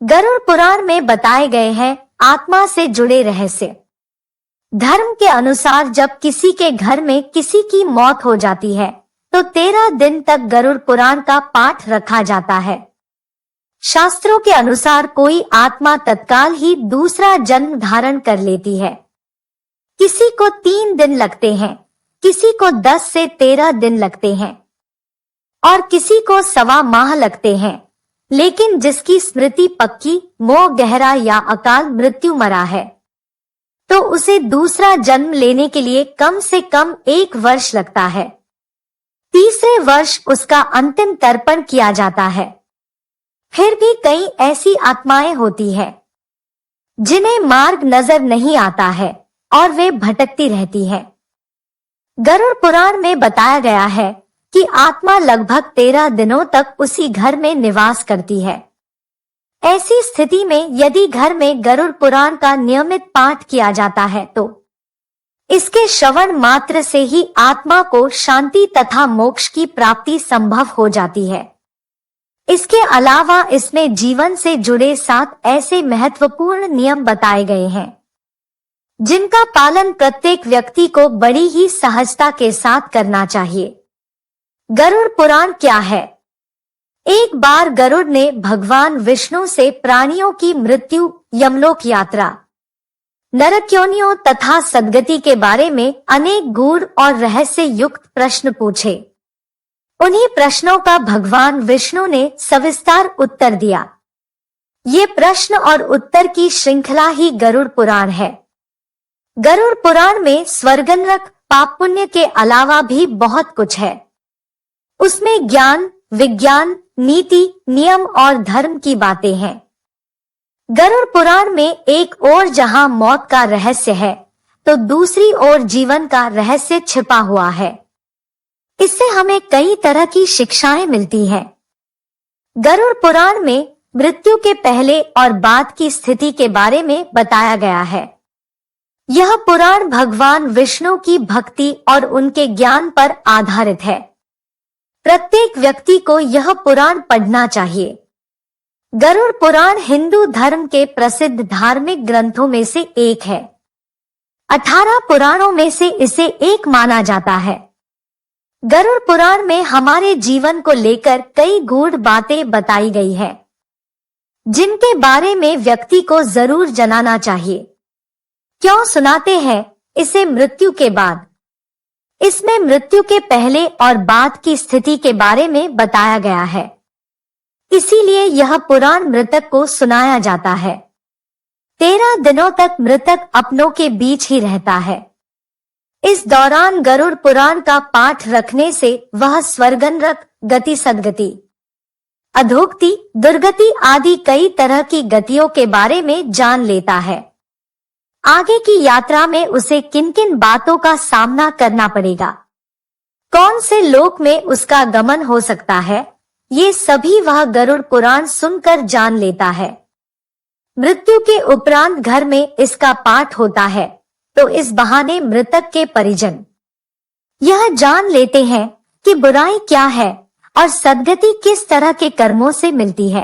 गरुड़ पुराण में बताए गए हैं आत्मा से जुड़े रहस्य। धर्म के अनुसार जब किसी के घर में किसी की मौत हो जाती है तो 13 दिन तक गरुड़ पुराण का पाठ रखा जाता है। शास्त्रों के अनुसार कोई आत्मा तत्काल ही दूसरा जन्म धारण कर लेती है। किसी को 3 दिन लगते हैं, किसी को 10 से 13 दिन लगते हैं और किसी को 1.25 माह लगते हैं। लेकिन जिसकी स्मृति पक्की, मोह गहरा या अकाल मृत्यु मरा है तो उसे दूसरा जन्म लेने के लिए कम से कम 1 वर्ष लगता है। तीसरे वर्ष उसका अंतिम तर्पण किया जाता है। फिर भी कई ऐसी आत्माएं होती हैं जिन्हें मार्ग नजर नहीं आता है और वे भटकती रहती हैं। गरुड़ पुराण में बताया गया है कि आत्मा लगभग 13 दिनों तक उसी घर में निवास करती है। ऐसी स्थिति में यदि घर में गरुड़ पुराण का नियमित पाठ किया जाता है तो इसके श्रवण मात्र से ही आत्मा को शांति तथा मोक्ष की प्राप्ति संभव हो जाती है। इसके अलावा इसमें जीवन से जुड़े 7 ऐसे महत्वपूर्ण नियम बताए गए हैं जिनका पालन प्रत्येक व्यक्ति को बड़ी ही सहजता के साथ करना चाहिए। गरुड़ पुराण क्या है? एक बार गरुड़ ने भगवान विष्णु से प्राणियों की मृत्यु, यमलोक यात्रा, नरक योनियों तथा सद्गति के बारे में अनेक गूढ़ और रहस्य युक्त प्रश्न पूछे। उन्हीं प्रश्नों का भगवान विष्णु ने सविस्तार उत्तर दिया। ये प्रश्न और उत्तर की श्रृंखला ही गरुड़ पुराण है। गरुड़ पुराण में स्वर्ग नरक, पाप पुण्य के अलावा भी बहुत कुछ है। उसमें ज्ञान, विज्ञान, नीति, नियम और धर्म की बातें हैं। गरुड़ पुराण में एक ओर जहां मौत का रहस्य है तो दूसरी ओर जीवन का रहस्य छिपा हुआ है। इससे हमें कई तरह की शिक्षाएं मिलती हैं। गरुड़ पुराण में मृत्यु के पहले और बाद की स्थिति के बारे में बताया गया है। यह पुराण भगवान विष्णु की भक्ति और उनके ज्ञान पर आधारित है। प्रत्येक व्यक्ति को यह पुराण पढ़ना चाहिए। गरुड़ पुराण हिंदू धर्म के प्रसिद्ध धार्मिक ग्रंथों में से एक है। 18 पुराणों में से इसे एक माना जाता है। गरुड़ पुराण में हमारे जीवन को लेकर कई गूढ़ बातें बताई गई है जिनके बारे में व्यक्ति को जरूर जानना चाहिए। क्यों सुनाते हैं इसे मृत्यु के बाद? इसमें मृत्यु के पहले और बाद की स्थिति के बारे में बताया गया है। इसीलिए यह पुराण मृतक को सुनाया जाता है। 13 दिनों तक मृतक अपनों के बीच ही रहता है। इस दौरान गरुड़ पुराण का पाठ रखने से वह स्वर्ग नरक, गति सद्गति, अधोगति, दुर्गति आदि कई तरह की गतियों के बारे में जान लेता है। आगे की यात्रा में उसे किन किन बातों का सामना करना पड़ेगा, कौन से लोक में उसका गमन हो सकता है, ये सभी वह गरुड़ पुराण सुनकर जान लेता है। मृत्यु के उपरांत घर में इसका पाठ होता है तो इस बहाने मृतक के परिजन यह जान लेते हैं कि बुराई क्या है और सद्गति किस तरह के कर्मों से मिलती है,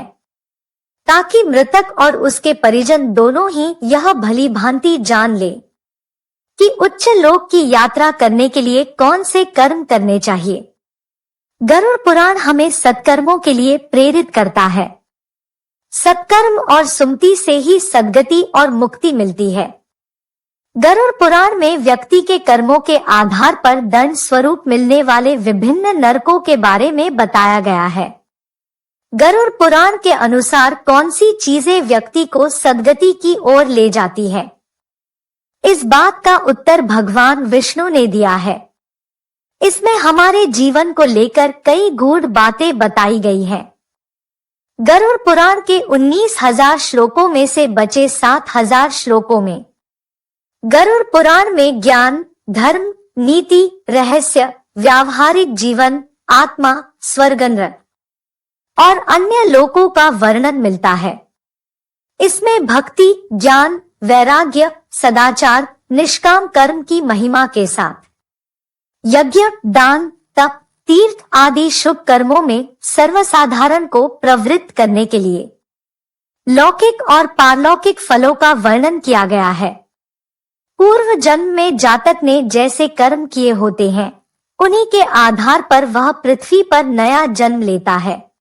ताकि मृतक और उसके परिजन दोनों ही यह भली भांति जान ले कि उच्च लोक की यात्रा करने के लिए कौन से कर्म करने चाहिए। गरुड़ पुराण हमें सत्कर्मों के लिए प्रेरित करता है। सत्कर्म और सुमति से ही सद्गति और मुक्ति मिलती है। गरुड़ पुराण में व्यक्ति के कर्मों के आधार पर दंड स्वरूप मिलने वाले विभिन्न नरकों के बारे में बताया गया है। गरुड़ पुराण के अनुसार कौन सी चीजें व्यक्ति को सद्गति की ओर ले जाती है, इस बात का उत्तर भगवान विष्णु ने दिया है। इसमें हमारे जीवन को लेकर कई गूढ़ बातें बताई गई हैं। गरुड़ पुराण के 19,000 श्लोकों में से बचे 7,000 श्लोकों में गरुड़ पुराण में ज्ञान, धर्म, नीति, रहस्य, व्यावहारिक जीवन, आत्मा, स्वर्ग नरक और अन्य लोकों का वर्णन मिलता है। इसमें भक्ति, ज्ञान, वैराग्य, सदाचार, निष्काम कर्म की महिमा के साथ यज्ञ, दान, तप, तीर्थ आदि शुभ कर्मों में सर्वसाधारण को प्रवृत्त करने के लिए लौकिक और पारलौकिक फलों का वर्णन किया गया है। पूर्व जन्म में जातक ने जैसे कर्म किए होते हैं, उन्हीं के आधार पर वह पृथ्वी पर नया जन्म लेता है।